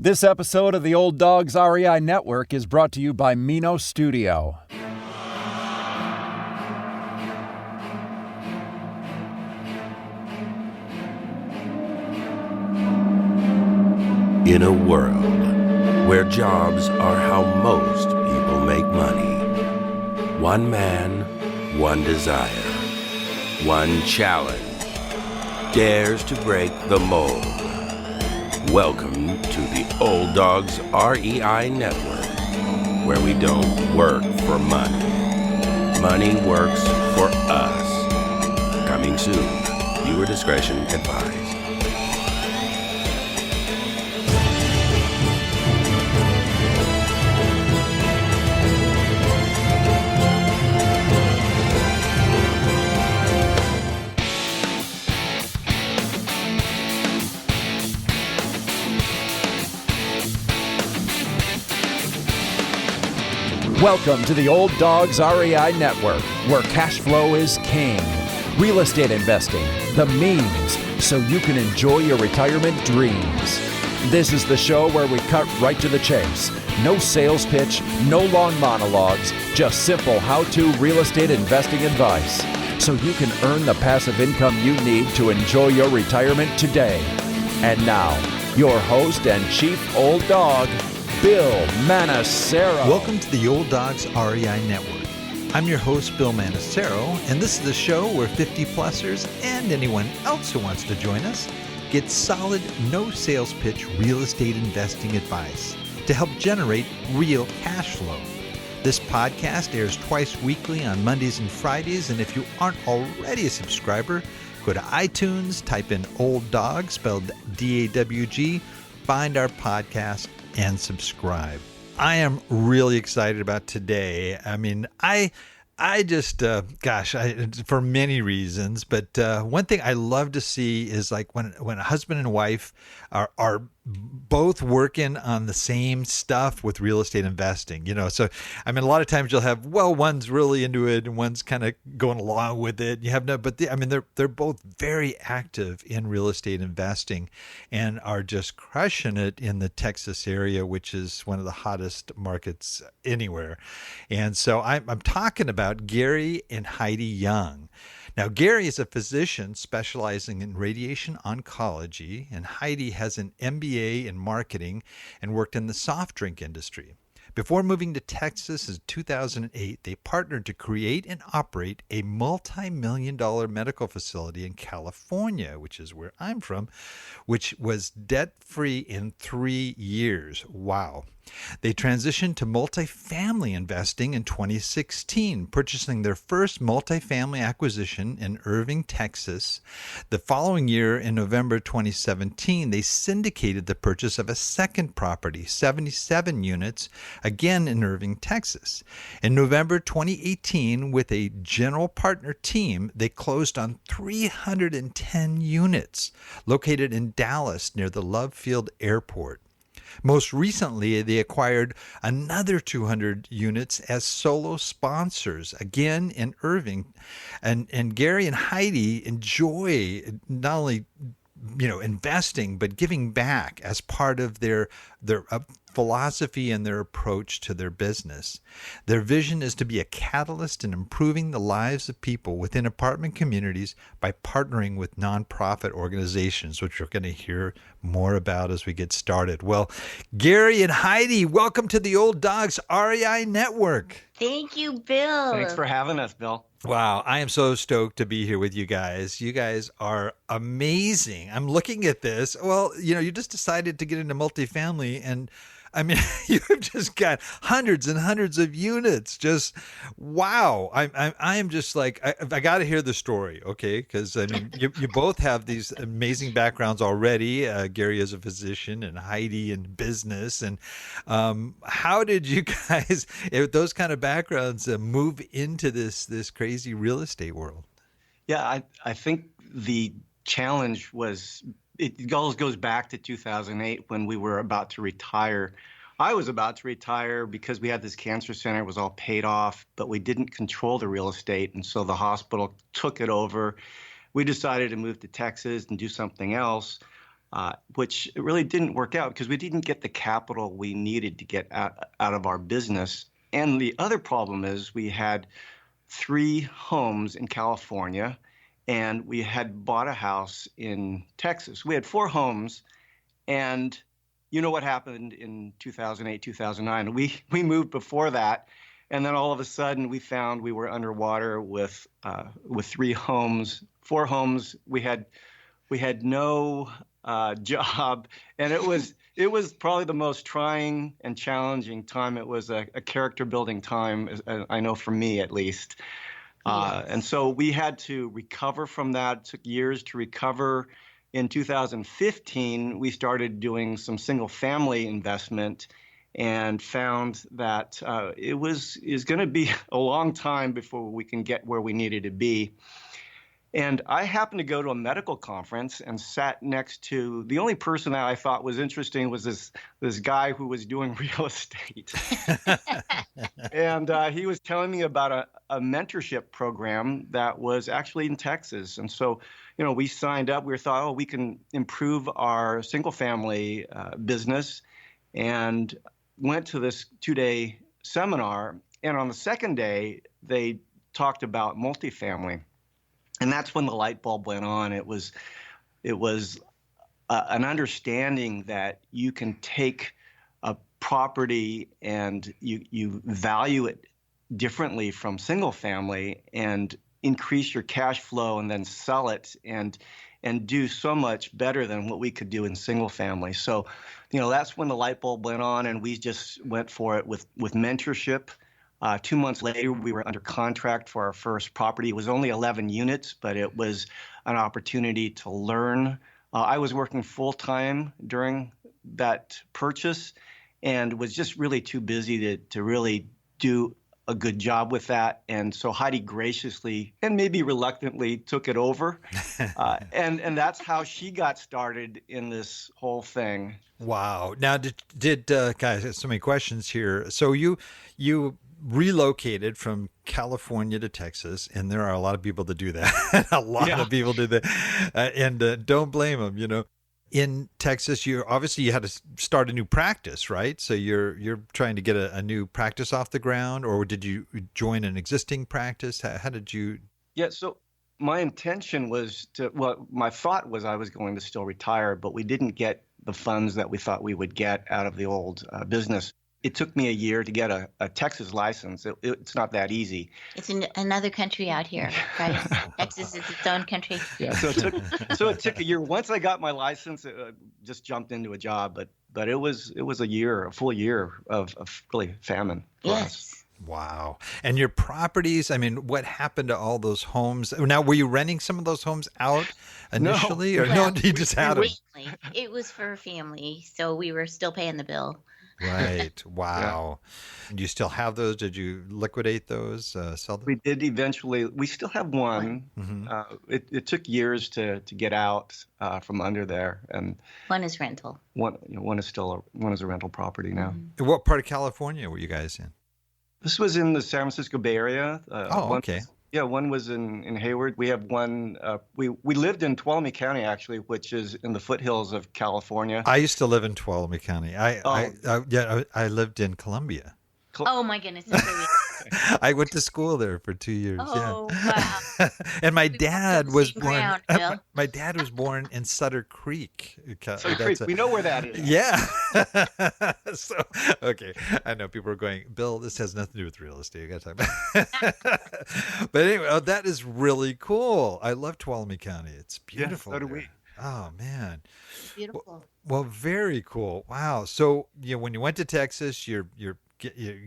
This episode of the Old Dogs REI Network is brought to you by Mino Studio. In a world where jobs are how most people make money, one man, one desire, one challenge dares to break the mold. Welcome to the Old Dogs REI Network, where we don't work for money. Money works for us. Coming soon. Viewer discretion advised. Welcome to the Old Dogs REI Network, where cash flow is king. Real estate investing, the means, so you can enjoy your retirement dreams. This is the show where we cut right to the chase. No sales pitch, no long monologues, just simple how-to real estate investing advice, so you can earn the passive income you need to enjoy your retirement today. And now, your host and chief old dog, Bill Manacero. Welcome to the Old Dogs REI Network. I'm your host, Bill Manacero, and this is the show where 50-plussers and anyone else who wants to join us get solid, no sales pitch real estate investing advice to help generate real cash flow. This podcast airs twice weekly on Mondays and Fridays, and if you aren't already a subscriber, go to iTunes, type in Old Dog, spelled D-A-W-G, find our podcast, and subscribe. I am really excited about today. I mean, I just, for many reasons, but one thing I love to see is like when a husband and wife are both working on the same stuff with real estate investing, you know. So, I mean, a lot of times you'll have, well, one's really into it and one's kind of going along with it. You have no, but they're both very active in real estate investing and are just crushing it in the Texas area, which is one of the hottest markets anywhere. And so I'm talking about Gary and Heidi Young. Now, Gary is a physician specializing in radiation oncology, and Heidi has an MBA in marketing and worked in the soft drink industry. Before moving to Texas in 2008, they partnered to create and operate a multi-million-dollar medical facility in California, which is where I'm from, which was debt-free in 3 years. Wow. They transitioned to multifamily investing in 2016, purchasing their first multifamily acquisition in Irving, Texas. The following year, in November 2017, they syndicated the purchase of a second property, 77 units, again in Irving, Texas. In November 2018, with a general partner team, they closed on 310 units located in Dallas near the Love Field Airport. Most recently, they acquired another 200 units as solo sponsors, again in Irving. And Gary and Heidi enjoy not only investing, but giving back as part of their philosophy and their approach to their business. Their vision is to be a catalyst in improving the lives of people within apartment communities by partnering with nonprofit organizations, which we're going to hear more about as we get started. Well, Gary and Heidi, welcome to the Old Dogs REI Network. Thank you, Bill. Thanks for having us, Bill. Wow, I am so stoked to be here with you guys. You guys are amazing. I'm looking at this. Well, you just decided to get into multifamily, and I mean, you've just got hundreds and hundreds of units. Just wow! I am just like I got to hear the story, okay? Because I mean, you both have these amazing backgrounds already. Gary as a physician and Heidi in business. And how did you guys, with those kind of backgrounds, move into this crazy real estate world? Yeah, I think the challenge was. It goes back to 2008 when we were about to retire. I was about to retire because we had this cancer center. It was all paid off, but we didn't control the real estate. And so the hospital took it over. We decided to move to Texas and do something else. which really didn't work out because we didn't get the capital we needed to get out of our business. And the other problem is we had 3 homes in California, and we had bought a house in Texas. We had 4 homes, and you know what happened in 2008, 2009. We moved before that, and then all of a sudden we found we were underwater with 3 homes, 4 homes. We had no job, and it was probably the most trying and challenging time. It was a character building time, I know for me at least. Yes. And so we had to recover from that. It took years to recover. In 2015, we started doing some single family investment and found that it is going to be a long time before we can get where we needed to be. And I happened to go to a medical conference and sat next to the only person that I thought was interesting was this guy who was doing real estate. And he was telling me about a mentorship program that was actually in Texas. And so, we signed up. We thought, we can improve our single family business, and went to this 2-day seminar. And on the second day, they talked about multifamily. And that's when the light bulb went on. It was an understanding that you can take a property and you value it differently from single family and increase your cash flow and then sell it and do so much better than what we could do in single family. So, that's when the light bulb went on, and we just went for it with mentorship. 2 months later, we were under contract for our first property. It was only 11 units, but it was an opportunity to learn. I was working full-time during that purchase and was just really too busy to really do a good job with that. And so Heidi graciously and maybe reluctantly took it over. And that's how she got started in this whole thing. Wow. Now, did guys, so many questions here. So you relocated from California to Texas, and there are a lot of people that do that. A lot of people do that, and don't blame them. In Texas, you had to start a new practice, right? So you're trying to get a new practice off the ground, or did you join an existing practice? How did you? Yeah. So my intention was my thought was I was going to still retire, but we didn't get the funds that we thought we would get out of the old business. It took me a year to get a Texas license. It's not that easy. It's in another country out here, right? Texas is its own country. Yeah, so it took a year. Once I got my license, just jumped into a job. But it was a full year of really famine for us. Wow. And your properties, what happened to all those homes? Now, were you renting some of those homes out initially? No. Or no, you just had them? It was for a family, so we were still paying the bill. Right. Wow. Yeah. Do you still have those? Did you liquidate those, sell them? We did eventually. We still have one. Mm-hmm. It took years to get out from under there. And one is rental. One is a rental property now. Mm-hmm. What part of California were you guys in? This was in the San Francisco Bay Area. Okay. Yeah, one was in Hayward. We have one. We lived in Tuolumne County, actually, which is in the foothills of California. I used to live in Tuolumne County. I lived in Columbia. Oh my goodness! I went to school there for 2 years. Oh yeah. Wow! And my dad was born. My dad was born in Sutter Creek. Sutter Creek. We know where that is. Yeah. So okay, I know people are going, Bill, this has nothing to do with real estate. You got to talk about. But anyway, that is really cool. I love Tuolumne County. It's beautiful. Yeah, so do we. Oh man. Beautiful. Well, very cool. Wow. So when you went to Texas, you're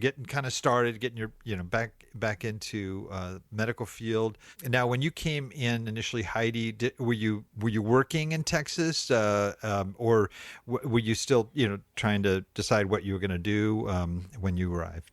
getting kind of started, getting your back into medical field. And now, when you came in initially, Heidi, were you working in Texas, or were you still trying to decide what you were going to do when you arrived?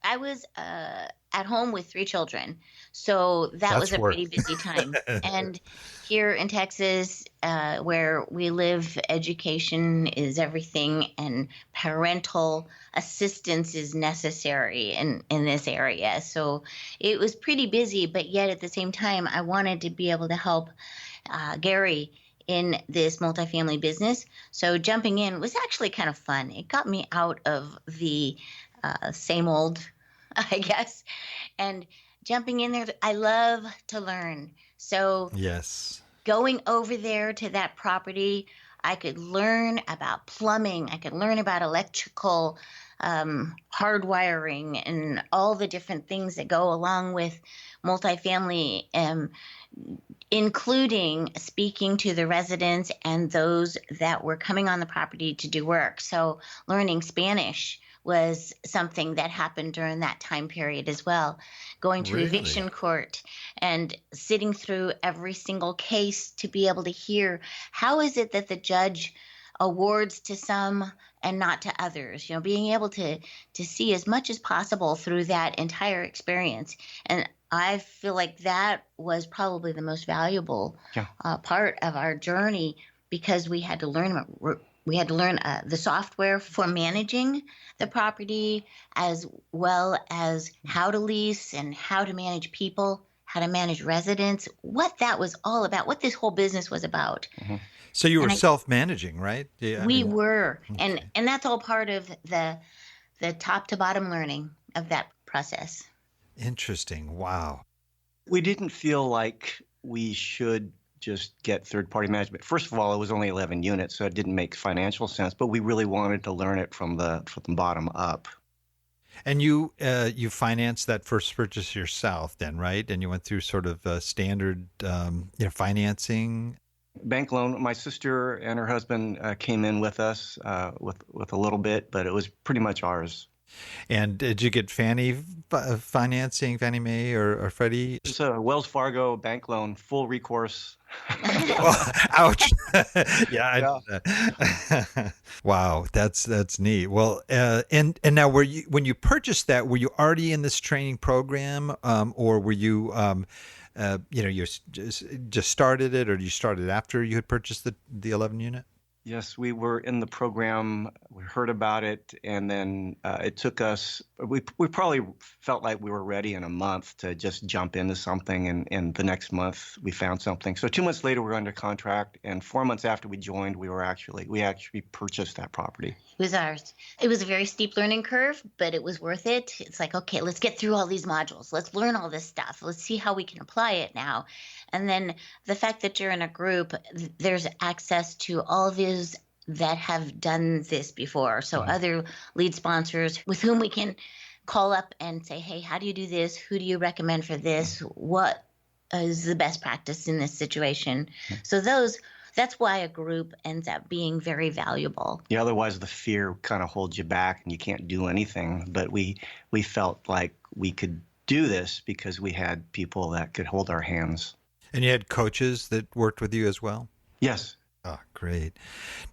I was at home with 3 children, so that was a pretty busy time. And here in Texas, where we live, education is everything, and parental assistance is necessary in this area. So it was pretty busy, but yet at the same time, I wanted to be able to help Gary in this multifamily business. So jumping in was actually kind of fun. It got me out of the same old, I guess, and jumping in there. I love to learn. So yes, going over there to that property, I could learn about plumbing. I could learn about electrical, hardwiring, and all the different things that go along with multifamily, including speaking to the residents and those that were coming on the property to do work. So learning Spanish was something that happened during that time period as well. Going to eviction court and sitting through every single case to be able to hear how is it that the judge awards to some and not to others. Being able to see as much as possible through that entire experience. And I feel like that was probably the most valuable part of our journey, because we had to learn the software for managing the property, as well as how to lease and how to manage people, how to manage residents, what that was all about, what this whole business was about. Mm-hmm. So you were self-managing, right? Yeah, we were. Okay. And that's all part of the top to bottom learning of that process. Interesting. Wow. We didn't feel like we should just get third-party management. First of all, it was only 11 units, so it didn't make financial sense, but we really wanted to learn it from the bottom up. And you financed that first purchase yourself then, right? And you went through sort of standard financing? Bank loan. My sister and her husband came in with us with a little bit, but it was pretty much ours. And did you get Fannie financing, Fannie Mae or Freddie? It's a Wells Fargo bank loan, full recourse. Oh, ouch! Yeah. Wow, that's neat. Well, and now when you purchased that, were you already in this training program, or were you, you just started it, or you started after you had purchased the 11 unit? Yes, we were in the program. We heard about it, and then it took us. We probably felt like we were ready in a month to just jump into something, and the next month we found something. So 2 months later, we were under contract, and 4 months after we joined, we actually purchased that property. It was ours. It was a very steep learning curve, but it was worth it. It's like, okay, let's get through all these modules. Let's learn all this stuff. Let's see how we can apply it now. And then the fact that you're in a group, there's access to all of these that have done this before. So other lead sponsors with whom we can call up and say, hey, how do you do this? Who do you recommend for this? What is the best practice in this situation? So that's why a group ends up being very valuable. Yeah, otherwise the fear kind of holds you back and you can't do anything. But we felt like we could do this because we had people that could hold our hands. And you had coaches that worked with you as well? Yes. Oh, great.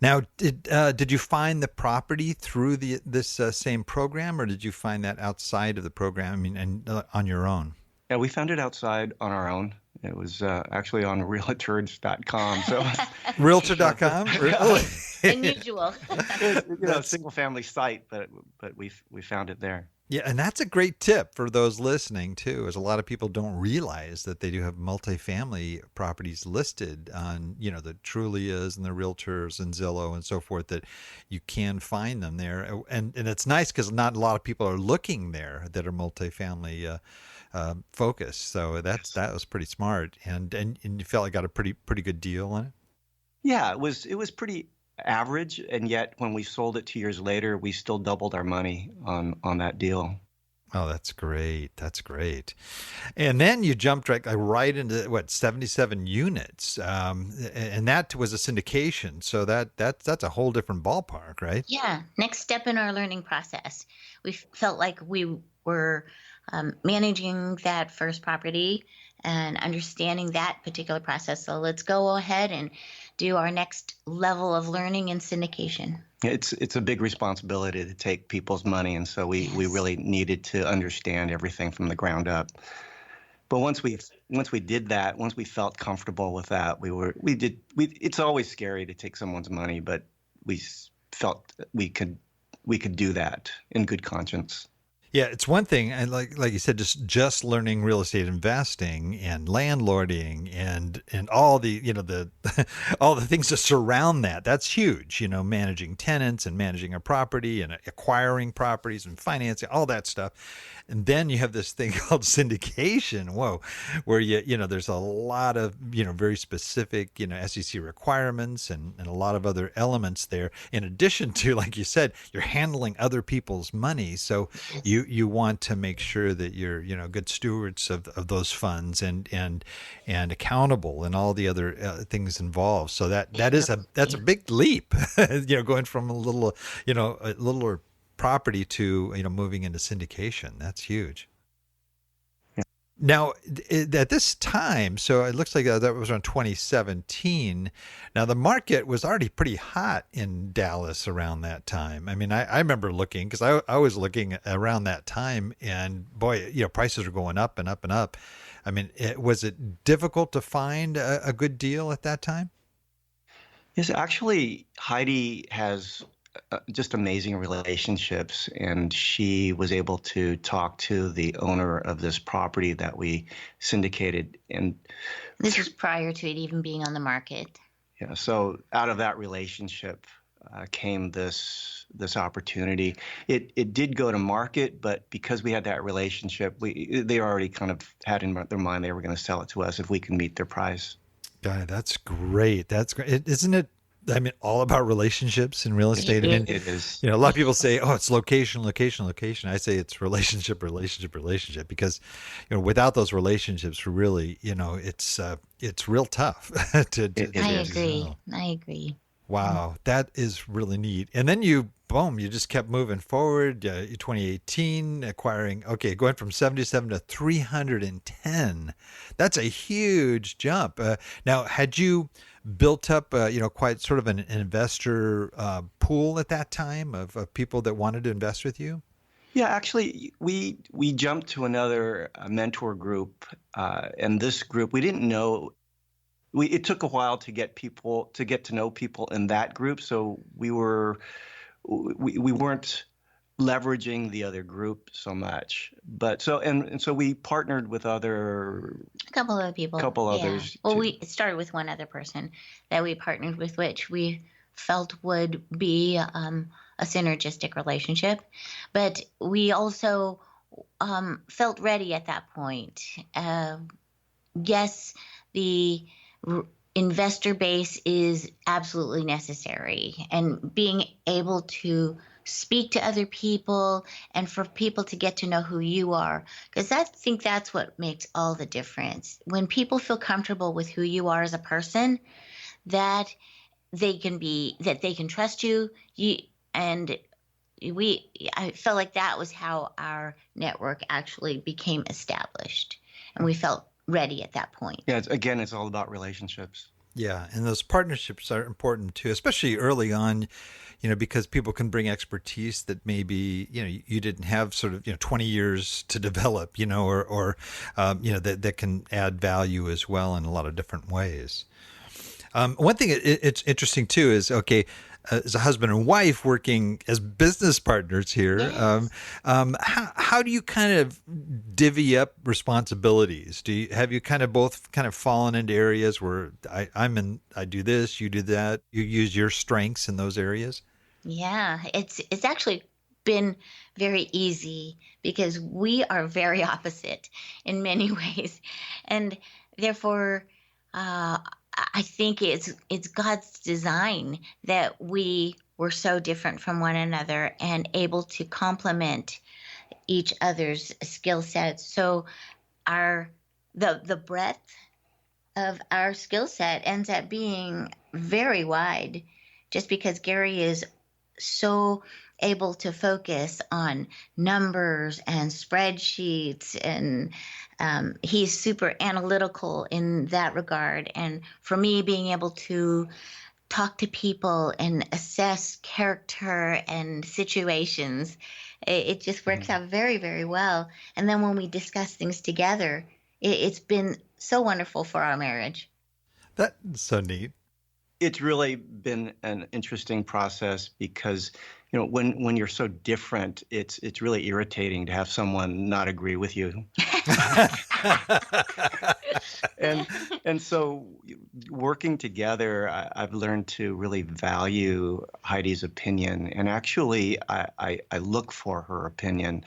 Now, did you find the property through this same program, or did you find that outside of the program? I mean, and on your own? Yeah, we found it outside on our own. It was actually on realtors.com. So Realtor.com? Really? Unusual. Single family site, but we found it there. Yeah, and that's a great tip for those listening too, as a lot of people don't realize that they do have multifamily properties listed on, the Trulias and the Realtors and Zillow and so forth, that you can find them there. And it's nice because not a lot of people are looking there that are multifamily focused. So that was pretty smart. And you felt like got a pretty good deal on it? Yeah, it was pretty average, and yet when we sold it 2 years later, we still doubled our money on that deal. Oh, that's great. That's great. And then you jumped right into 77 units, and that was a syndication. So that's a whole different ballpark, right? Yeah. Next step in our learning process. We felt like we were managing that first property and understanding that particular process. So let's go ahead and do our next level of learning in syndication. It's a big responsibility to take people's money, and so we really needed to understand everything from the ground up. But once we did that, once we felt comfortable with that, it's always scary to take someone's money, but we felt we could do that in good conscience. Yeah, it's one thing, and like you said, just learning real estate investing and landlording and all the the all the things that surround that. That's huge. Managing tenants and managing a property and acquiring properties and financing all that stuff. And then you have this thing called syndication. Whoa, where there's a lot of very specific SEC requirements and a lot of other elements there. In addition to, like you said, you're handling other people's money, so you want to make sure that you're good stewards of those funds and accountable and all the other things involved. So that's a big leap, going from a little property to moving into syndication. That's huge. Now, at this time, so it looks like that was around 2017. Now, the market was already pretty hot in Dallas around that time. I mean, I remember looking, because I was looking around that time, and boy, prices were going up and up and up. I mean, was it difficult to find a good deal at that time? Yes, actually, Heidi has just amazing relationships, and she was able to talk to the owner of this property that we syndicated. And this was prior to it even being on the market. Yeah, so out of that relationship came this opportunity. It did go to market, but because we had that relationship, they already kind of had in their mind they were going to sell it to us if we can meet their price. God, that's great. That's great. Isn't it? I mean, all about relationships in real estate. I mean, it is. A lot of people say, "Oh, it's location, location, location." I say it's relationship, relationship, relationship, because without those relationships, really, it's real tough to. I agree. Wow, that is really neat. And then you just kept moving forward. 2018, going from 77 to 310. That's a huge jump. Now, had you built up, quite sort of an investor pool at that time of people that wanted to invest with you? Yeah, actually, we jumped to another mentor group, and this group we didn't know. It took a while to get to know people in that group, so we weren't leveraging the other group so much. But so we partnered with a couple other people. Others. Well, we started with one other person that we partnered with, which we felt would be a synergistic relationship. But we also felt ready at that point. Yes, the investor base is absolutely necessary, and being able to speak to other people and for people to get to know who you are, because I think that's what makes all the difference. When people feel comfortable with who you are as a person, that they can trust you. I felt like that was how our network actually became established, and we felt ready at that point. Yeah, it's all about relationships. Yeah, and those partnerships are important too, especially early on, because people can bring expertise that maybe you didn't have sort of 20 years to develop, or that can add value as well in a lot of different ways. One thing it's interesting too is, as a husband and wife working as business partners here, yes. How do you kind of divvy up responsibilities? Have you kind of both kind of fallen into areas where I do this, you do that, you use your strengths in those areas? Yeah, it's actually been very easy because we are very opposite in many ways, and therefore I think it's God's design that we were so different from one another and able to complement each other's skill sets. So the breadth of our skill set ends up being very wide, just because Gary is so able to focus on numbers and spreadsheets, and he's super analytical in that regard. And for me, being able to talk to people and assess character and situations, it just works out very, very well. And then when we discuss things together, it's been so wonderful for our marriage. That's so neat. It's really been an interesting process because when you're so different, it's really irritating to have someone not agree with you. and so working together, I've learned to really value Heidi's opinion, and actually I look for her opinion.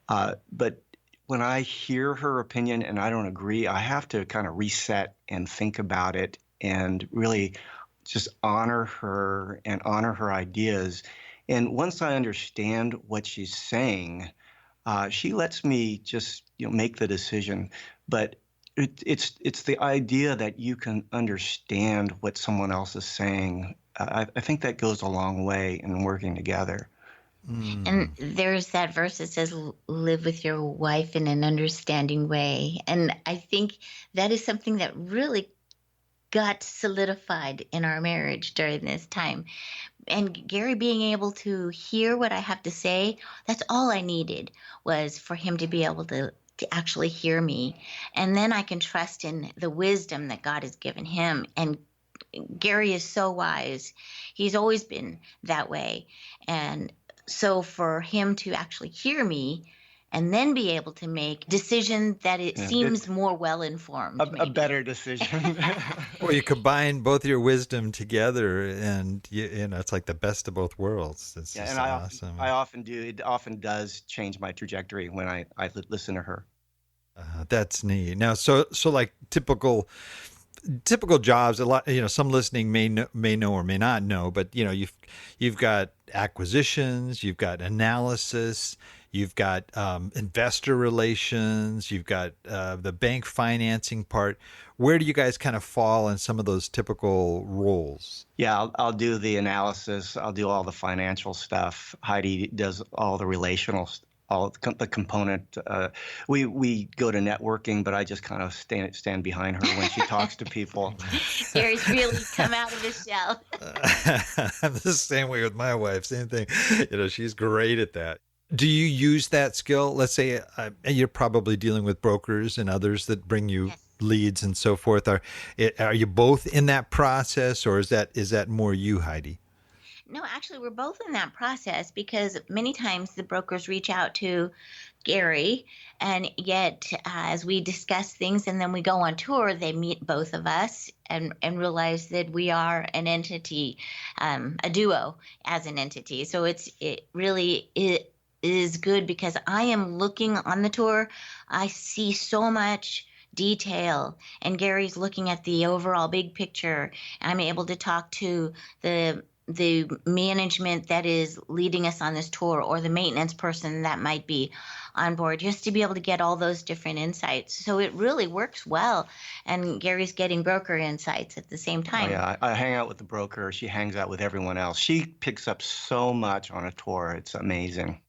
But when I hear her opinion and I don't agree, I have to kind of reset and think about it and really just honor her and honor her ideas. And once I understand what she's saying, she lets me just make the decision. But it's the idea that you can understand what someone else is saying. I think that goes a long way in working together. And there's that verse that says, live with your wife in an understanding way. And I think that is something that really got solidified in our marriage during this time. And Gary being able to hear what I have to say, that's all I needed, was for him to be able to actually hear me. And then I can trust in the wisdom that God has given him. And Gary is so wise. He's always been that way. And so for him to actually hear me and then be able to make decision that seems more well-informed. A better decision. Well, you combine both your wisdom together, and it's like the best of both worlds. It's just awesome. I often do. It often does change my trajectory when I listen to her. That's neat. Now, so like typical jobs, a lot, some listening may know or may not know, but you've got acquisitions, you've got analysis, you've got investor relations, you've got the bank financing part. Where do you guys kind of fall in some of those typical roles? Yeah, I'll do the analysis. I'll do all the financial stuff. Heidi does all the relational stuff. All the component. We go to networking, but I just kind of stand behind her when she talks to people. Gary's really come out of his shell. I'm the same way with my wife. Same thing. She's great at that. Do you use that skill? Let's say you're probably dealing with brokers and others that bring you leads and so forth. Are you both in that process, or is that more you, Heidi? No, actually, we're both in that process, because many times the brokers reach out to Gary, and yet as we discuss things and then we go on tour, they meet both of us and realize that we are an entity, a duo as an entity. So it really is good, because I am looking on the tour. I see so much detail, and Gary's looking at the overall big picture. I'm able to talk to the management that is leading us on this tour, or the maintenance person that might be on board, just to be able to get all those different insights. So it really works well, and Gary's getting broker insights at the same time. Oh, yeah, I hang out with the broker. She hangs out with everyone else. She picks up so much on a tour. It's amazing.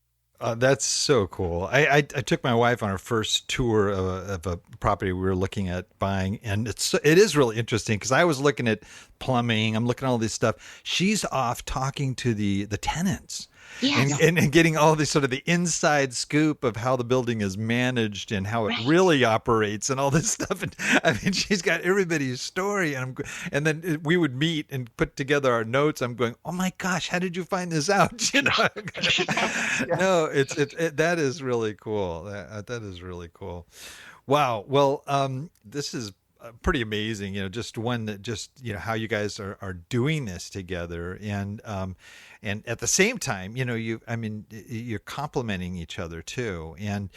That's so cool. I took my wife on her first tour of a property we were looking at buying, and it is really interesting, because I was looking at plumbing, I'm looking at all this stuff. She's off talking to the tenants. Yes. And getting all this sort of the inside scoop of how the building is managed and how it really operates and all this stuff. And I mean, she's got everybody's story. And then we would meet and put together our notes. I'm going, oh my gosh, how did you find this out? No, that is really cool. That is really cool. Wow. Well, this is pretty amazing. Just one that how you guys are doing this together, and at the same time, you're complementing each other too. And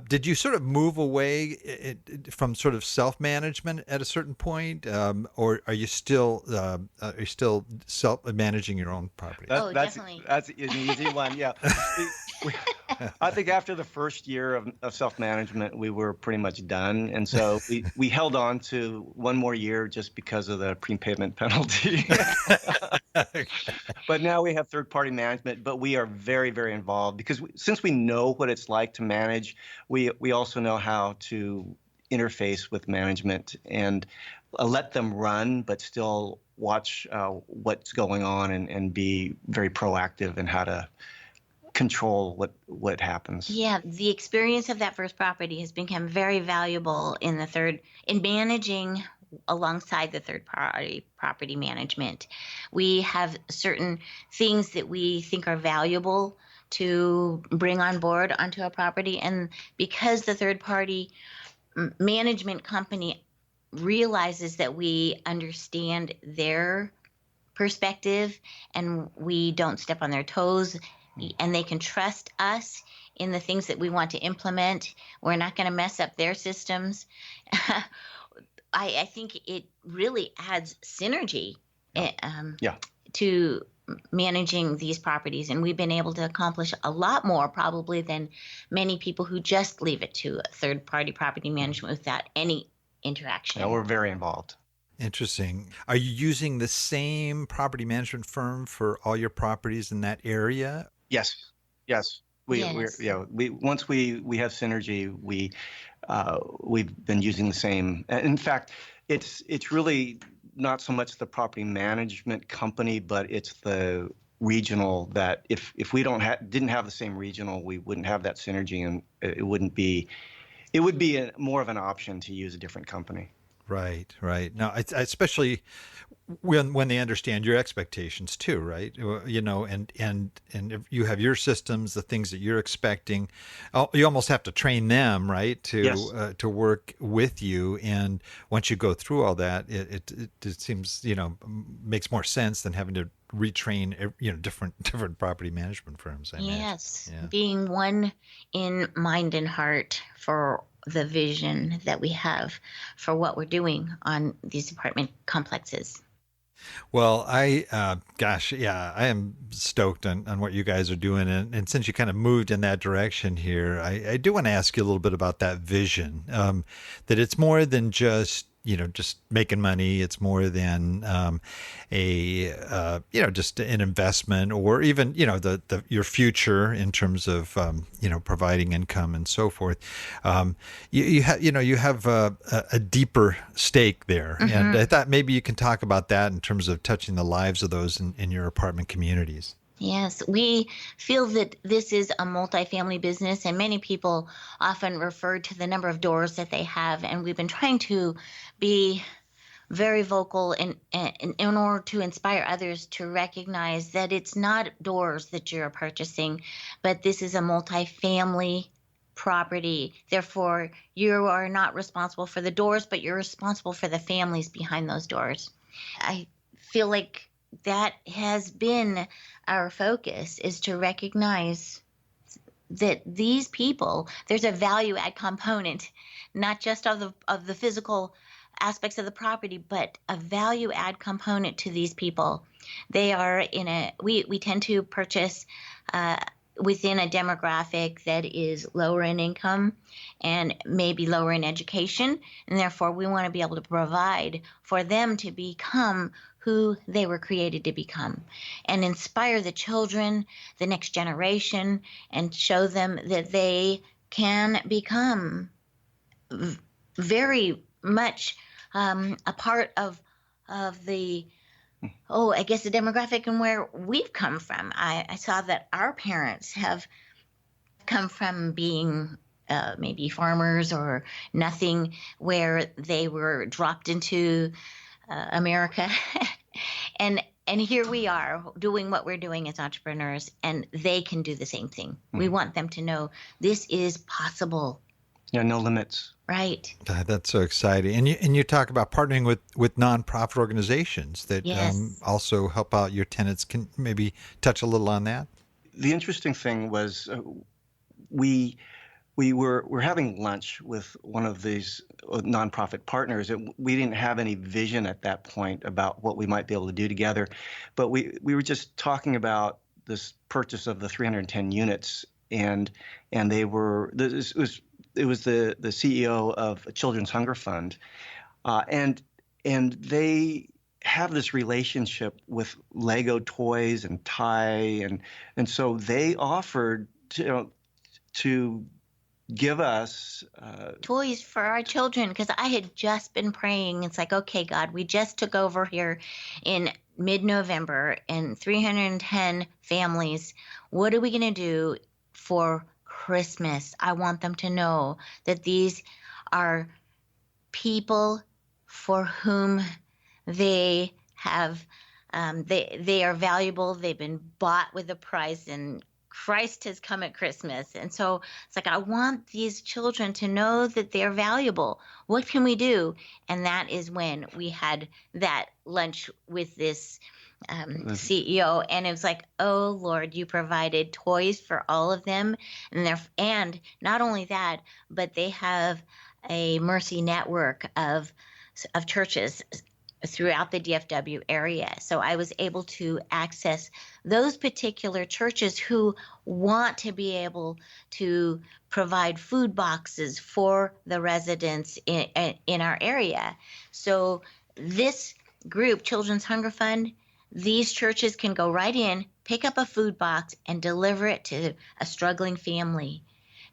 did you sort of move away from sort of self-management at a certain point, or are you still self-managing your own property? Definitely. That's an easy one. Yeah. I think after the first year of self-management, we were pretty much done. And so we held on to one more year just because of the prepayment penalty. But now we have third-party management, but we are very, very involved, because since we know what it's like to manage, we also know how to interface with management and let them run, but still watch what's going on and be very proactive in how to control what happens. Yeah, the experience of that first property has become very valuable in managing alongside the third party property management. We have certain things that we think are valuable to bring on board onto a property. And because the third party management company realizes that we understand their perspective and we don't step on their toes, and they can trust us in the things that we want to implement, we're not going to mess up their systems. I think it really adds synergy to managing these properties. And we've been able to accomplish a lot more probably than many people who just leave it to third party property management without any interaction. Yeah, we're very involved. Interesting. Are you using the same property management firm for all your properties in that area? Yes. We once we have synergy, we've been using the same. In fact, it's really not so much the property management company, but it's the regional that if we didn't have the same regional, we wouldn't have that synergy, and it would be more of an option to use a different company. Right. Now, especially when they understand your expectations too, right? And if you have your systems, the things that you're expecting, you almost have to train them, right, to work with you. And once you go through all that, it seems makes more sense than having to retrain different property management firms. Yes, being one in mind and heart for the vision that we have for what we're doing on these apartment complexes. Well, I am stoked on what you guys are doing. And since you kind of moved in that direction here, I do want to ask you a little bit about that vision, that it's more than just making money. It's more than just an investment, or even your future in terms of providing income and so forth. You have a deeper stake there, and I thought maybe you can talk about that in terms of touching the lives of those in your apartment communities. Yes, we feel that this is a multifamily business, and many people often refer to the number of doors that they have. And we've been trying to be very vocal in order to inspire others to recognize that it's not doors that you're purchasing, but this is a multifamily property. Therefore, you are not responsible for the doors, but you're responsible for the families behind those doors. I feel like that has been our focus, is to recognize that these people, there's a value add component, not just of the physical aspects of the property, but a value add component to these people. They are we tend to purchase within a demographic that is lower in income and maybe lower in education. And therefore, we want to be able to provide for them to become who they were created to become, and inspire the children, the next generation, and show them that they can become very much a part of the the demographic and where we've come from. I saw that our parents have come from being maybe farmers or nothing, where they were dropped into America. and here we are doing what we're doing as entrepreneurs, and they can do the same thing. We want them to know this is possible. Yeah, no limits. Right. That's so exciting. And you talk about partnering with nonprofit organizations that also help out your tenants. Can maybe touch a little on that? The interesting thing was we were having lunch with one of these nonprofit partners, and we didn't have any vision at that point about what we might be able to do together. But we were just talking about this purchase of the 310 units, and it was the CEO of a Children's Hunger Fund, and they have this relationship with Lego toys and Thai, and so they offered to give us toys for our children, because I had just been praying. It's like, okay, God, we just took over here in mid-November, and 310 families. What are we going to do for Christmas? I want them to know that these are people for whom they have they are valuable. They've been bought with a price, and Christ has come at Christmas. And so it's like, I want these children to know that they're valuable. What can we do? And that is when we had that lunch with this CEO, and it was like, oh Lord, you provided toys for all of them, and not only that, but they have a mercy network of churches throughout the DFW area. So I was able to access those particular churches who want to be able to provide food boxes for the residents in our area. So this group, Children's Hunger Fund, these churches can go right in, pick up a food box, and deliver it to a struggling family.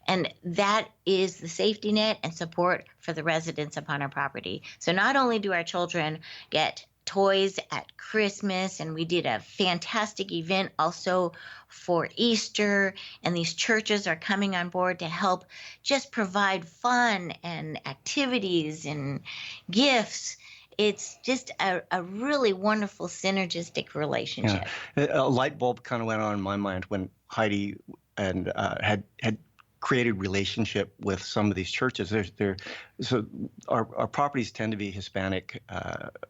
And that is the safety net and support for the residents upon our property. So not only do our children get toys at Christmas, and we did a fantastic event also for Easter, and these churches are coming on board to help just provide fun and activities and gifts. It's just a really wonderful synergistic relationship. Yeah. A light bulb kind of went on in my mind when Heidi and had created relationship with some of these churches. So our properties tend to be Hispanic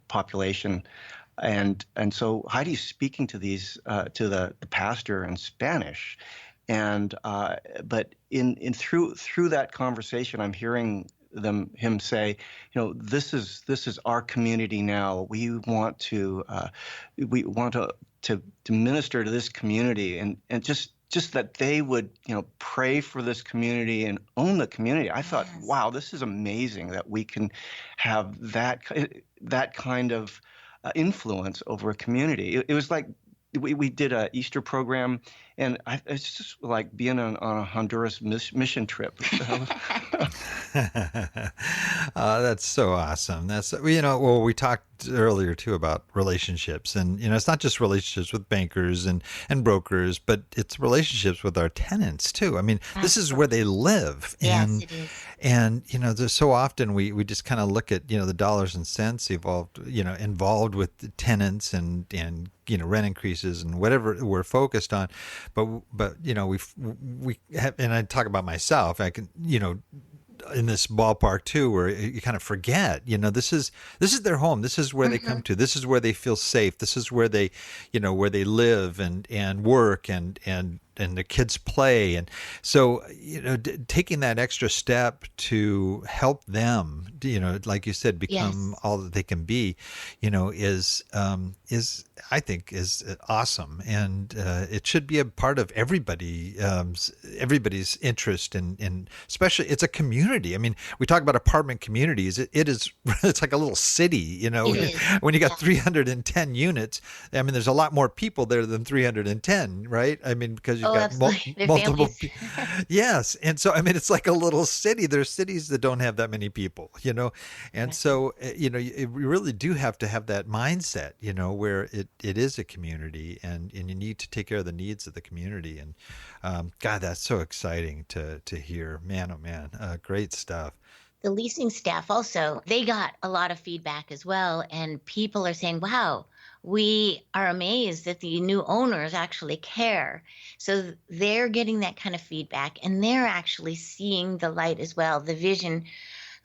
population, and so Heidi's speaking to these to the pastor in Spanish, and but in through that conversation, I'm hearing him say, this is our community now. We want to minister to this community, and just that they would pray for this community and own the community. I thought, wow, this is amazing that we can have that kind of influence over a community. It was like we did a Easter program, and it's just like being on a Honduras mission trip. That's so awesome. That's, well, we talked earlier too about relationships, and it's not just relationships with bankers and brokers, but it's relationships with our tenants too. I mean, this is where they live. Yes, it is. And there's so often we just kind of look at the dollars and cents involved with the tenants and rent increases and whatever we're focused on, but we have, and I talk about myself, I can in this ballpark too, where you kind of forget, this is their home. This is where they come to. This is where they feel safe. This is where they, where they live and work and the kids play. And so, taking that extra step to help them, like you said, become all that they can be, is I think is awesome. And it should be a part of everybody's interest in, especially, it's a community. I mean, we talk about apartment communities. It's like a little city, when you got 310 units. I mean, there's a lot more people there than 310, right? I mean, because you've got multiple people. Yes. And so, I mean, it's like a little city. There's cities that don't have that many people, and so, we really do have to have that mindset, where it is a community, and you need to take care of the needs of the community. And God, that's so exciting to hear. Man, oh man, great stuff. The leasing staff also, they got a lot of feedback as well, and people are saying, wow, we are amazed that the new owners actually care. So they're getting that kind of feedback, and they're actually seeing the light as well. The vision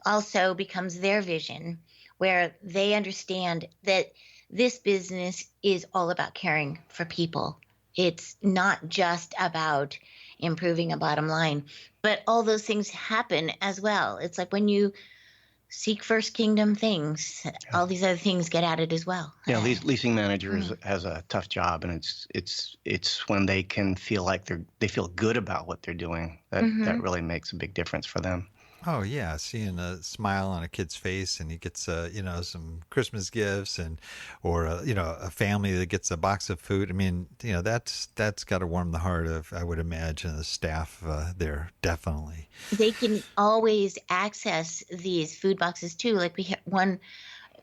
also becomes their vision, where they understand that this business is all about caring for people. It's not just about improving a bottom line, but all those things happen as well. It's like when you seek first kingdom things, all these other things get added as well. Yeah, leasing manager has a tough job, and it's when they can feel like they feel good about what they're doing that really makes a big difference for them. Oh yeah, seeing a smile on a kid's face, and he gets some Christmas gifts, or a family that gets a box of food. I mean, that's got to warm the heart of, I would imagine, the staff there, definitely. They can always access these food boxes too. Like we had one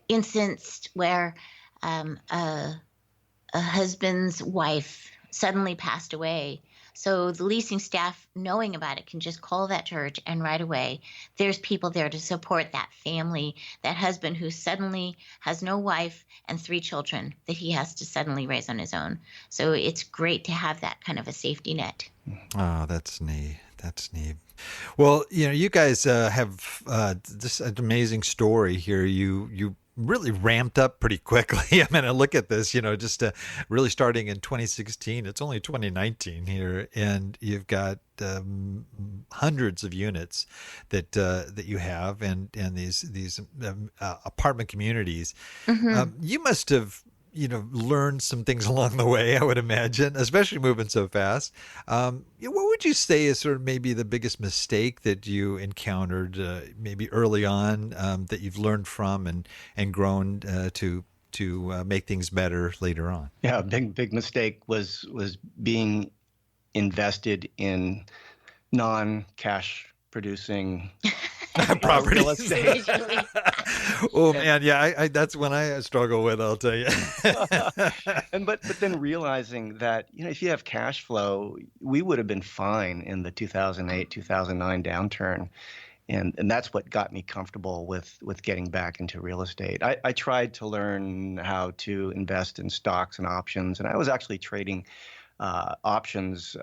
instance where a husband's wife suddenly passed away. So the leasing staff, knowing about it, can just call that church, and right away there's people there to support that family, that husband who suddenly has no wife and 3 children that he has to suddenly raise on his own. So it's great to have that kind of a safety net. Oh, that's neat. That's neat. Well, you guys have this an amazing story here. You really ramped up pretty quickly. I mean, I look at this, just really starting in 2016. It's only 2019 here, and you've got hundreds of units that you have, and these apartment communities. You must have learned some things along the way, I would imagine, especially moving so fast. What would you say is sort of maybe the biggest mistake that you encountered maybe early on that you've learned from and grown to make things better later on? Yeah, a big mistake was being invested in non-cash producing property real estate. Oh man, yeah, I that's when I struggle with, I'll tell you. But then realizing that if you have cash flow, we would have been fine in the 2008 2009 downturn, and that's what got me comfortable with getting back into real estate. I tried to learn how to invest in stocks and options, and I was actually trading options,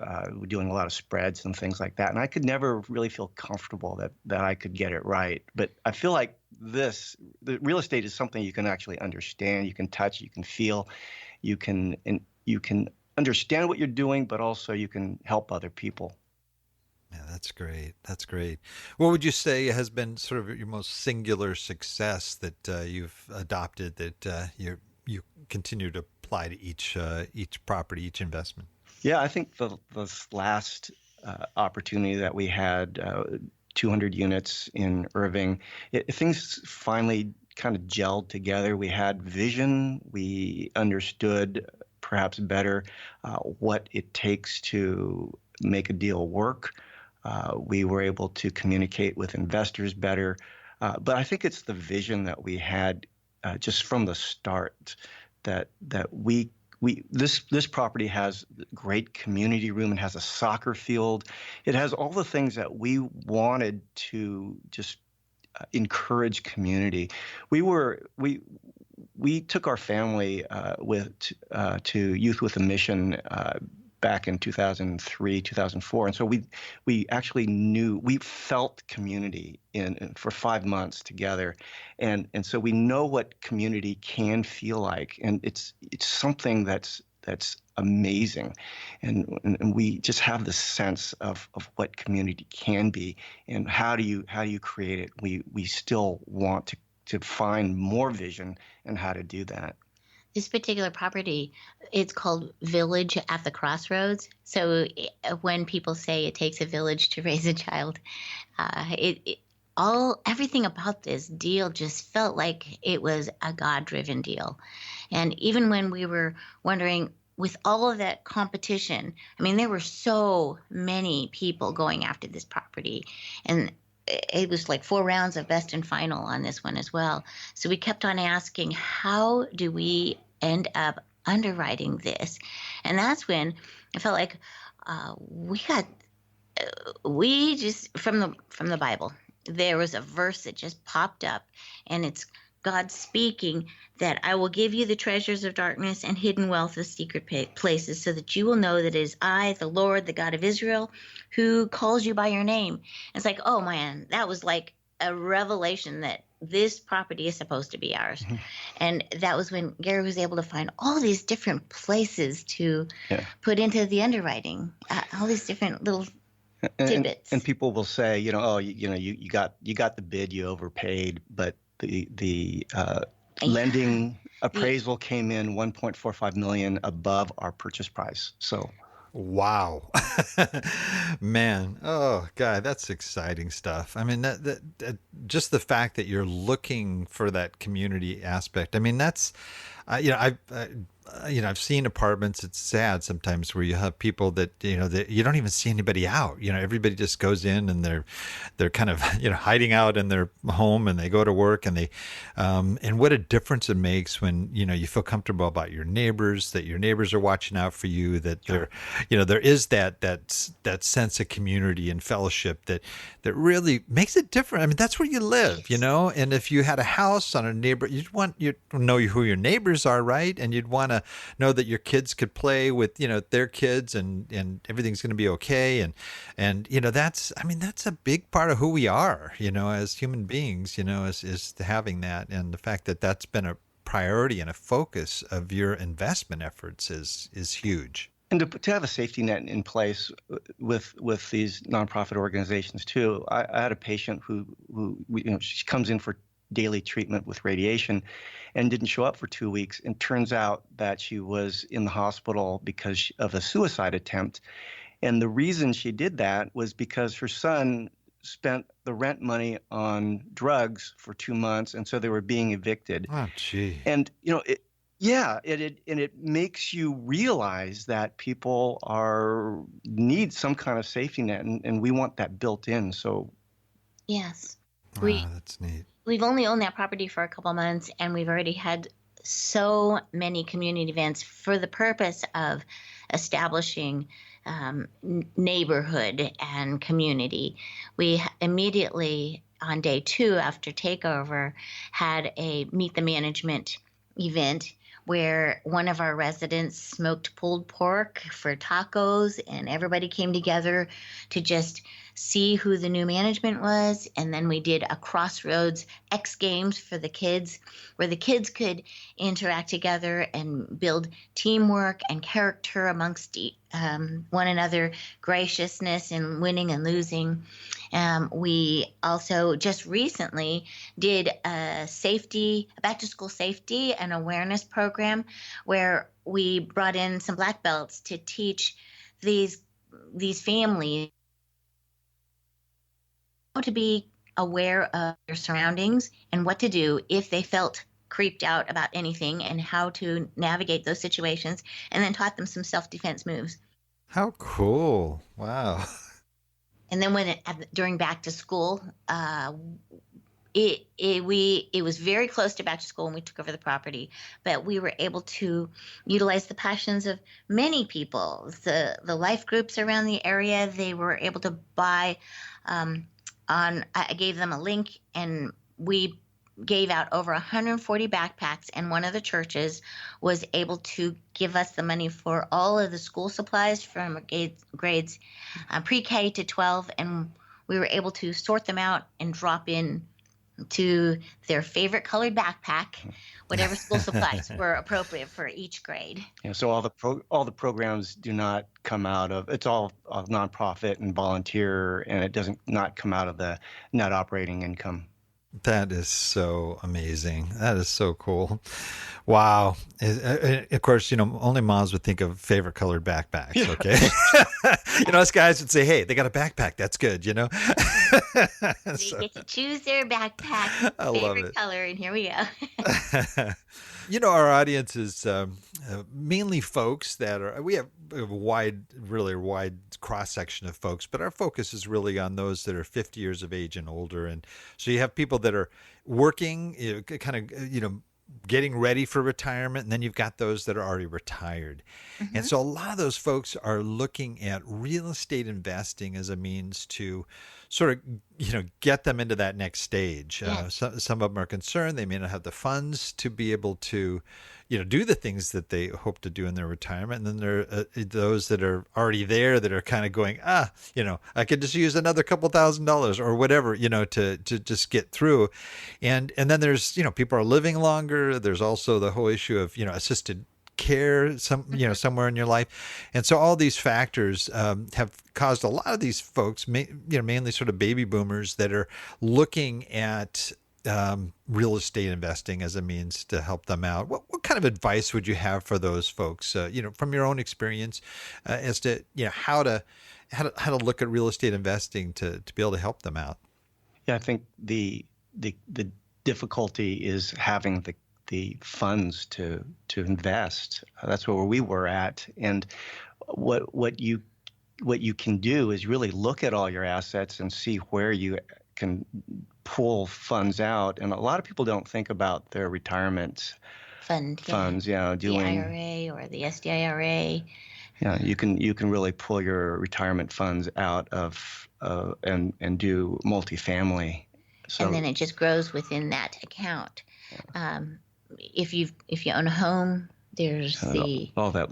doing a lot of spreads and things like that. And I could never really feel comfortable that I could get it right. But I feel like the real estate is something you can actually understand, you can touch, you can feel, you can understand what you're doing, but also you can help other people. Yeah, that's great. That's great. What would you say has been sort of your most singular success that you've adopted that you continue to apply to each property, each investment? Yeah, I think the last opportunity that we had, 200 units in Irving, things finally kind of gelled together. We had vision. We understood perhaps better what it takes to make a deal work. We were able to communicate with investors better. But I think it's the vision that we had just from the start that this property has great community room. It has a soccer field. It has all the things that we wanted to just encourage community. We took our family to Youth with a Mission back in 2003, 2004. And so we actually we felt community for 5 months together. And so we know what community can feel like. And it's something that's amazing. And we just have the sense of what community can be and how do you create it. We still want to find more vision and how to do that. This particular property, it's called Village at the Crossroads. So when people say it takes a village to raise a child, everything about this deal just felt like it was a God-driven deal. And even when we were wondering, with all of that competition, I mean, there were so many people going after this property, and it was like 4 rounds of best and final on this one as well. So we kept on asking, how do we end up underwriting this? And that's when I felt like we just from the Bible, there was a verse that just popped up, and it's God speaking that I will give you the treasures of darkness and hidden wealth of secret places, so that you will know that it is I, the Lord, the God of Israel, who calls you by your name. And it's like, oh man, that was like a revelation that this property is supposed to be ours. Mm-hmm. And that was when Gary was able to find all these different places to put into the underwriting, all these different little tidbits. And people will say, you got the bid, you overpaid, but the lending appraisal came in $1.45 million above our purchase price. So. Wow. Man. Oh, God, that's exciting stuff. I mean, that just the fact that you're looking for that community aspect. I mean, that's, I I've seen apartments. It's sad sometimes where you have people that, that you don't even see anybody out. Everybody just goes in and they're kind of, hiding out in their home, and they go to work, and and what a difference it makes when, you feel comfortable about your neighbors, that your neighbors are watching out for you, that there is that sense of community and fellowship that really makes it different. I mean, that's where you live, and if you had a house on a neighbor, you'd know who your neighbors are, right? And you'd want to know that your kids could play with, their kids, and everything's going to be okay. And that's a big part of who we are, as human beings, is having that. And the fact that that's been a priority and a focus of your investment efforts is huge. And to have a safety net in place with these nonprofit organizations too. I had a patient who she comes in for daily treatment with radiation and didn't show up for 2 weeks. And turns out that she was in the hospital because of a suicide attempt. And the reason she did that was because her son spent the rent money on drugs for 2 months. And so they were being evicted. Oh, gee. And, it makes you realize that people need some kind of safety net, and we want that built in. So, yes, that's neat. We've only owned that property for a couple months, and we've already had so many community events for the purpose of establishing neighborhood and community. We immediately on day 2 after takeover had a meet the management event where one of our residents smoked pulled pork for tacos, and everybody came together to just see who the new management was. And then we did a Crossroads X Games for the kids, where the kids could interact together and build teamwork and character amongst one another, graciousness in winning and losing. We also just recently did a back to school safety and awareness program where we brought in some black belts to teach these families how to be aware of their surroundings and what to do if they felt creeped out about anything, and how to navigate those situations, and then taught them some self-defense moves. How cool. Wow. And then during back to school, it was very close to back to school when we took over the property, but we were able to utilize the passions of many people. The life groups around the area, they were able to buy I gave them a link, and we gave out over 140 backpacks, and one of the churches was able to give us the money for all of the school supplies from grades pre-K to 12, and we were able to sort them out and drop in to their favorite colored backpack, whatever school supplies were appropriate for each grade. Yeah, so all the programs do not come out of, it's all nonprofit and volunteer, and it doesn't not come out of the net operating income. That is so amazing. That is so cool. Wow. Of course, only moms would think of favorite colored backpacks. Yeah. Okay. Us guys would say, hey, they got a backpack. That's good, They get to choose their backpack favorite color, and here we go. Our audience is mainly folks that we have a really wide cross section of folks, but our focus is really on those that are 50 years of age and older. And so you have people that are working, getting ready for retirement, and then you've got those that are already retired. Mm-hmm. And so a lot of those folks are looking at real estate investing as a means to sort of, get them into that next stage. Yeah. Some of them are concerned they may not have the funds to be able to, do the things that they hope to do in their retirement. And then there are those that are already there that are kind of going, I could just use another couple $1,000s or whatever, to just get through. And then there's, people are living longer. There's also the whole issue of, assisted care somewhere in your life. And so all these factors have caused a lot of these folks, mainly sort of baby boomers, that are looking at real estate investing as a means to help them out. What kind of advice would you have for those folks, from your own experience, as to, how to look at real estate investing to be able to help them out? Yeah, I think the difficulty is having the funds to invest. That's where we were at. And what you can do is really look at all your assets and see where you can pull funds out. And a lot of people don't think about their retirement funds, doing the IRA or the SDIRA. Yeah, you can really pull your retirement funds out of and do multifamily. So, and then it just grows within that account. If you own a home, there's all that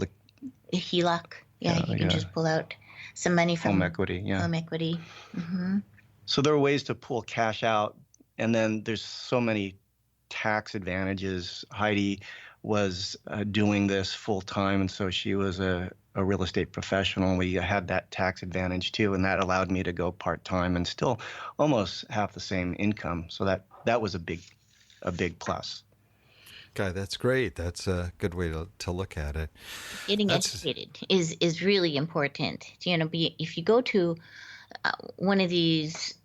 HELOC. You can just pull out some money from home equity. Yeah, home equity. Mm-hmm. So there are ways to pull cash out, and then there's so many tax advantages. Heidi was doing this full time, and so she was a real estate professional. We had that tax advantage too, and that allowed me to go part time and still almost have the same income. So that was a big plus. Okay, that's great. That's a good way to look at it. Getting educated is really important. If you go to one of these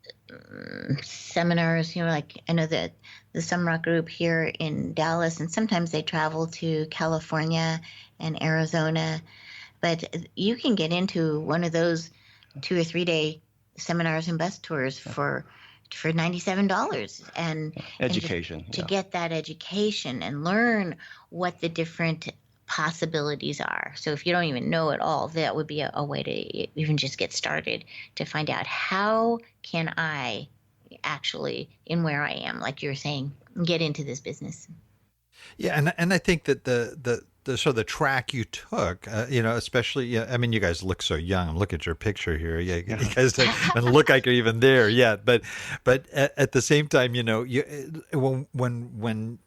seminars, like I know that the Sumrock group here in Dallas, and sometimes they travel to California and Arizona, but you can get into one of those 2 or 3 day seminars and bus tours for $97 and education to get that education and learn what the different possibilities are. So if you don't even know it all, that would be a way to even just get started to find out how can I actually, in where I am, like you're saying, get into this business. Yeah, and I think that the sort of the track you took, especially, I mean, you guys look so young. Look at your picture here. You guys don't look like you're even there yet. But at the same time, when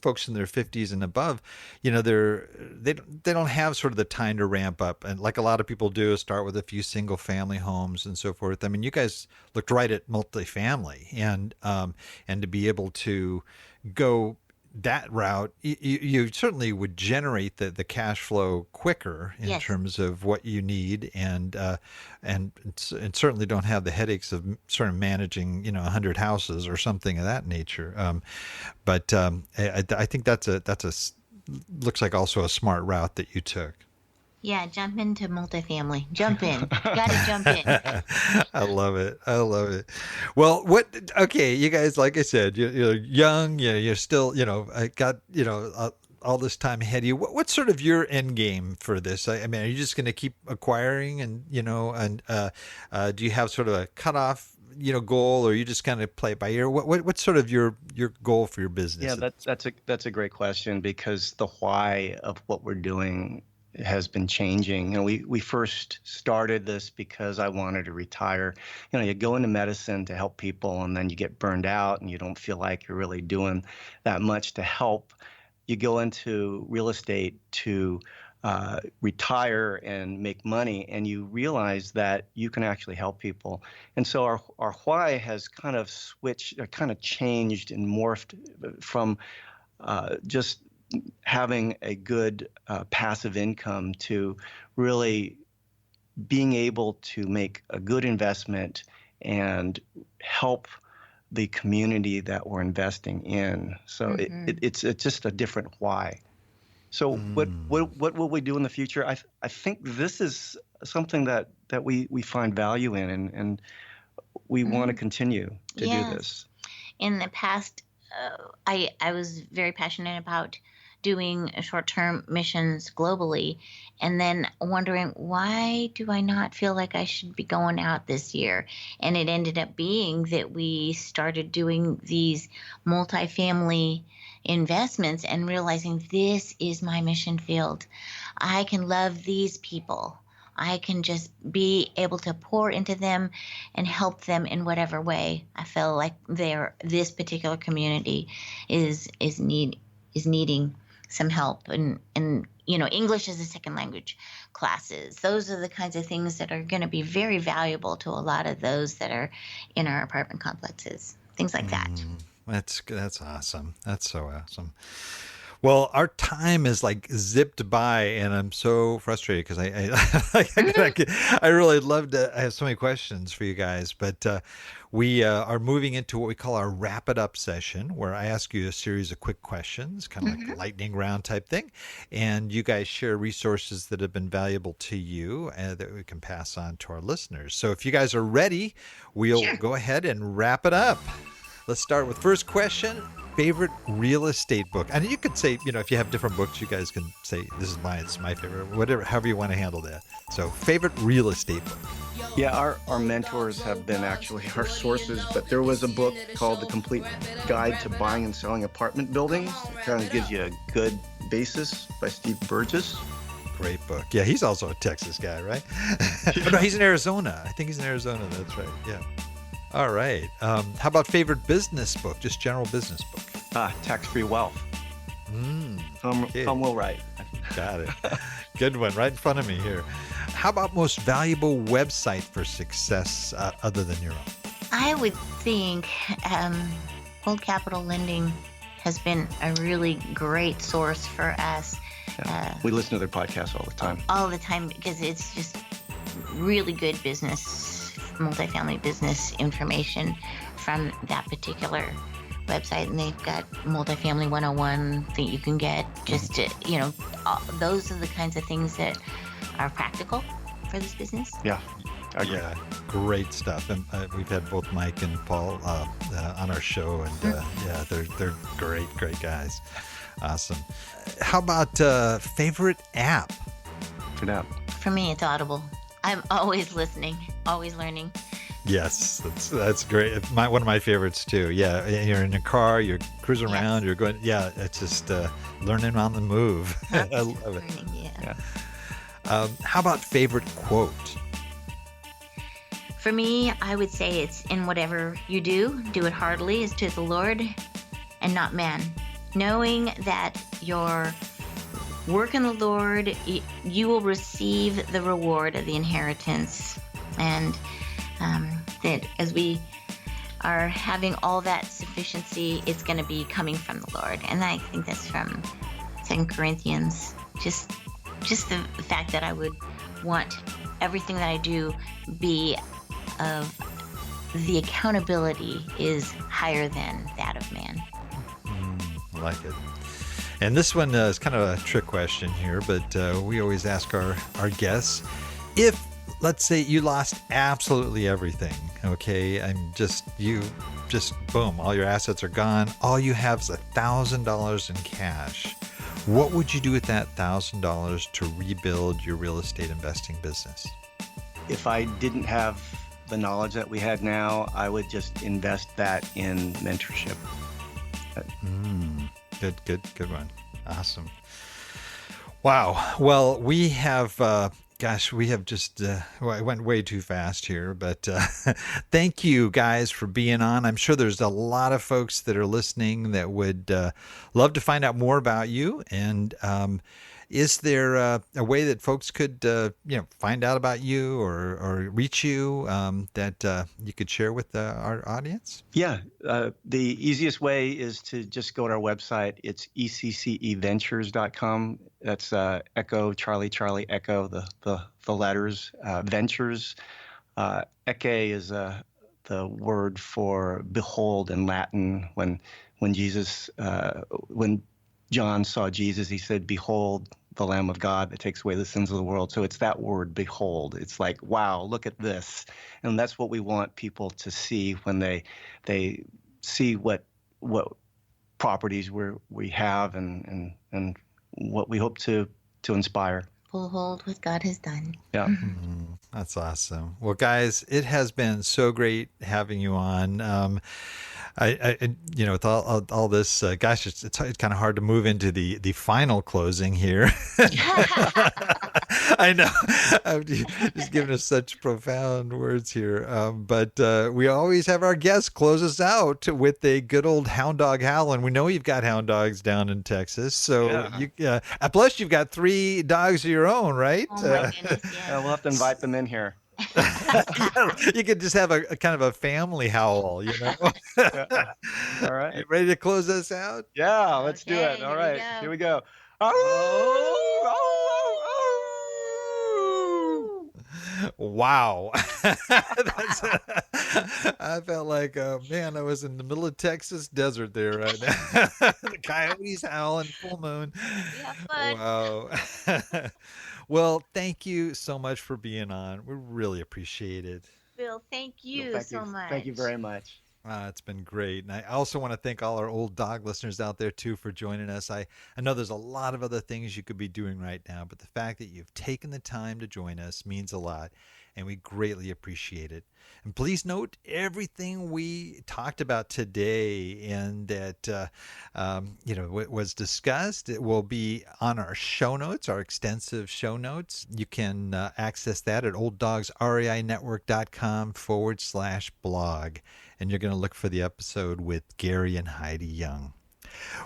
folks in their 50s and above, they don't have sort of the time to ramp up, and like a lot of people do, start with a few single family homes and so forth. I mean, you guys looked right at multifamily, and to be able to go that route, you certainly would generate the cash flow quicker in terms of what you need, and certainly don't have the headaches of sort of managing 100 houses or something of that nature. But I think that's looks like also a smart route that you took. Yeah, jump into multifamily. Jump in. Gotta jump in. I love it. Well, okay, you guys, like I said, you're young, you're still, got, all this time ahead of you. What's sort of your end game for this? I mean, are you just going to keep acquiring and do you have sort of a cutoff, goal, or you just kind of play it by ear? What's sort of your goal for your business? Yeah, that's a great question, because the why of what we're doing has been changing. We first started this because I wanted to retire. You go into medicine to help people, and then you get burned out and you don't feel like you're really doing that much to help. You go into real estate to retire and make money, and you realize that you can actually help people. And so our why has kind of changed and morphed from just having a good passive income to really being able to make a good investment and help the community that we're investing in. So it's just a different why. So what will we do in the future? I think this is something that we find value in, and we want to continue to do this. In the past, I was very passionate about doing short-term missions globally, and then wondering, why do I not feel like I should be going out this year? And it ended up being that we started doing these multifamily investments and realizing this is my mission field. I can love these people. I can just be able to pour into them and help them in whatever way I feel like this particular community is needing some help. And English as a second language classes. Those are the kinds of things that are going to be very valuable to a lot of those that are in our apartment complexes. Things like that. That's awesome. That's so awesome. Well, our time is like zipped by, and I'm so frustrated because I really love to. I have so many questions for you guys, but we are moving into what we call our wrap it up session, where I ask you a series of quick questions, kind of like a lightning round type thing, and you guys share resources that have been valuable to you that we can pass on to our listeners. So if you guys are ready, we'll go ahead and wrap it up. Let's start with first question. Favorite real estate book? And you could say, if you have different books, you guys can say, this is mine, it's my favorite, whatever, however you want to handle that. So favorite real estate book? Yeah, our mentors have been actually our sources, but there was a book called The Complete Guide to Buying and Selling Apartment Buildings. It kind of gives you a good basis by Steve Burgess. Great book. Yeah, he's also a Texas guy, right? Oh, no, he's in Arizona. I think he's in Arizona. That's right. Yeah. All right. How about favorite business book? Just general business book. Tax-Free Wealth. Tom Willwright. Got it. Good one. Right in front of me here. How about most valuable website for success other than your own? I would think Old Capital Lending has been a really great source for us. We listen to their podcasts all the time. All the time, because it's just really good multifamily business information from that particular website. And they've got Multifamily 101 that you can get. Just to, those are the kinds of things that are practical for this business. Yeah. Yeah, great stuff. And we've had both Mike and Paul on our show, and they're great guys. Awesome. How about favorite app? For me, it's Audible. I'm always listening, always learning. Yes, that's great. One of my favorites too. Yeah, you're in a car, you're cruising around, you're going. Yeah, it's just learning on the move. I love it. Yeah. How about favorite quote? For me, I would say it's in whatever you do it heartily as to the Lord and not man. Knowing that your work in the Lord, you will receive the reward of the inheritance. And that as we are having all that sufficiency, it's going to be coming from the Lord. And I think that's from 2 Corinthians. Just the fact that I would want everything that I do be of the accountability is higher than that of man. I like it. And this one is kind of a trick question here, but we always ask our guests, if, let's say, you lost absolutely everything, okay, boom, all your assets are gone, all you have is $1,000 in cash, what would you do with that $1,000 to rebuild your real estate investing business? If I didn't have the knowledge that we had now, I would just invest that in mentorship. Good one. Awesome. Wow. Well, we have, we have just, I went way too fast here, but thank you guys for being on. I'm sure there's a lot of folks that are listening that would love to find out more about you. And is there a way that folks could, find out about you or reach you that you could share with our audience? Yeah. The easiest way is to just go to our website. It's ecceventures.com. That's Echo, Charlie, Echo, the letters, Ventures. Ecce is the word for behold in Latin. When Jesus, when John saw Jesus, he said, "Behold, the Lamb of God that takes away the sins of the world." So it's that word, behold. It's like, wow, look at this. And that's what we want people to see when they see what properties we have and what we hope to inspire. Behold what God has done. Yeah. That's awesome. Well, guys, it has been so great having you on. I with all this, it's kind of hard to move into the final closing here. I know, I'm just giving us such profound words here. But we always have our guests close us out with a good old hound dog howl, and we know you've got hound dogs down in Texas. So plus you've got 3 dogs of your own, right? Oh my goodness, yeah. We'll have to invite them in here. You could just have a kind of a family howl, Yeah. All right. You ready to close us out? Yeah, let's do it. All right, here we go. Wow. I felt like, man, I was in the middle of Texas desert there right now. The coyotes howling, full moon. Yeah, fun. Wow. Well, thank you so much for being on. We really appreciate it. Bill, thank you so much. Thank you very much. It's been great. And I also want to thank all our old dog listeners out there, too, for joining us. I know there's a lot of other things you could be doing right now, but the fact that you've taken the time to join us means a lot, and we greatly appreciate it. And please note everything we talked about today and that, was discussed. It will be on our show notes, our extensive show notes. You can access that at olddogsreinetwork.com/blog. And you're going to look for the episode with Gary and Heidi Young.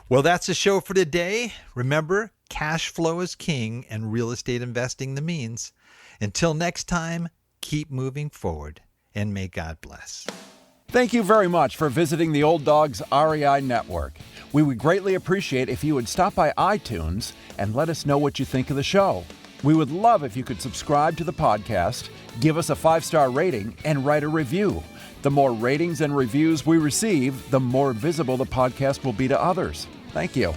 Well, that's the show for today. Remember, cash flow is king and real estate investing the means. Until next time, keep moving forward and may God bless. Thank you very much for visiting the Old Dogs REI Network. We would greatly appreciate if you would stop by iTunes and let us know what you think of the show. We would love if you could subscribe to the podcast, give us a 5-star rating, and write a review. The more ratings and reviews we receive, the more visible the podcast will be to others. Thank you.